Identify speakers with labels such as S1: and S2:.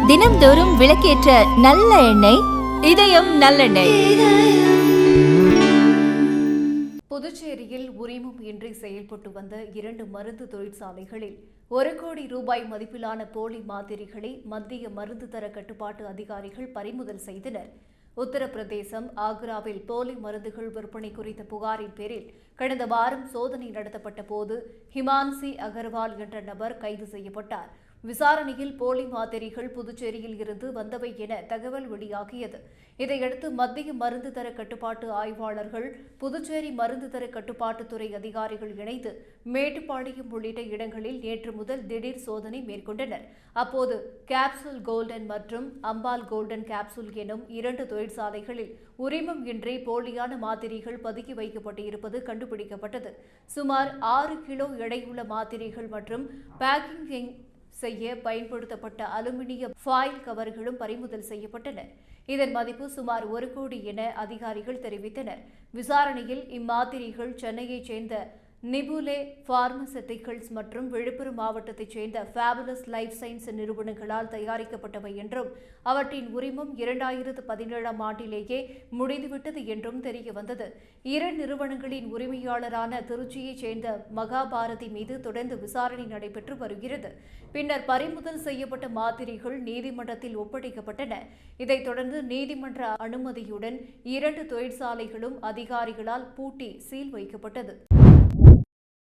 S1: தினம்தோறும் விளக்கேற்ற நல்ல எண்ணெய் இதயம் நல்லெண்ணெய்.
S2: புதுச்சேரியில் உரிமம் இன்றி செயல்பட்டு வந்த 2 மருந்து தொழிற்சாலைகளில் 1 கோடி ரூபாய் மதிப்பிலான போலி மாத்திரைகளை மத்திய மருந்து தர கட்டுப்பாட்டு அதிகாரிகள் பறிமுதல் செய்தனர். உத்தரப்பிரதேசம் ஆக்ராவில் போலி மருந்துகள் விற்பனை குறித்த புகாரின் பேரில் கடந்த வாரம் சோதனை நடத்தப்பட்ட போது ஹிமான்சி அகர்வால் என்ற நபர் கைது செய்யப்பட்டார். விசாரணையில் போலி மாத்திரைகள் புதுச்சேரியில் இருந்து வந்தவை என தகவல் வெளியாகியது. இதையடுத்து மத்திய மருந்து தர கட்டுப்பாட்டு ஆய்வாளர்கள், புதுச்சேரி மருந்து தர கட்டுப்பாட்டுத்துறை அதிகாரிகள் இணைந்து மேட்டுப்பாளையம் உள்ளிட்ட இடங்களில் நேற்று முதல் திடீர் சோதனை மேற்கொண்டனர். அப்போது கேப்சூல் கோல்டன் மற்றும் அம்பால் கோல்டன் கேப்சூல் எனும் 2 தொழிற்சாலைகளில் உரிமம் இன்றி போலியான மாத்திரைகள் பதுக்கி வைக்கப்பட்டிருப்பது கண்டுபிடிக்கப்பட்டது. சுமார் 6 கிலோ எடையுள்ள மாத்திரைகள் மற்றும் பேக்கிங் செய்ய பயன்படுத்தப்பட்ட அலுமினிய ஃபாயில் கவர்களும் பறிமுதல் செய்யப்பட்டன. இதன் மதிப்பு சுமார் 1 கோடி என அதிகாரிகள் தெரிவித்தனர். விசாரணையில் இம்மாத்திரைகள் சென்னையைச் சேர்ந்த நிபுலே பார்மசூட்டிகல்ஸ் மற்றும் விழுப்புரம் மாவட்டத்தைச் சேர்ந்த ஃபேபுலஸ் லைஃப் சயின்ஸ் நிறுவனங்களால் தயாரிக்கப்பட்டவை என்றும் அவற்றின் உரிமம் 2017ஆம் ஆண்டிலேயே முடிந்துவிட்டது என்றும் தெரியவந்தது. 2 நிறுவனங்களின் உரிமையாளரான திருச்சியைச் சேர்ந்த மகாபாரதி மீது தொடர்ந்து விசாரணை நடைபெற்று வருகிறது. பின்னர் பறிமுதல் செய்யப்பட்ட மாத்திரைகள் நீதிமன்றத்தில் ஒப்படைக்கப்பட்டன. இதைத் தொடர்ந்து நீதிமன்ற அனுமதியுடன் 2 தொழிற்சாலைகளும் அதிகாரிகளால் பூட்டி சீல் வைக்கப்பட்டது.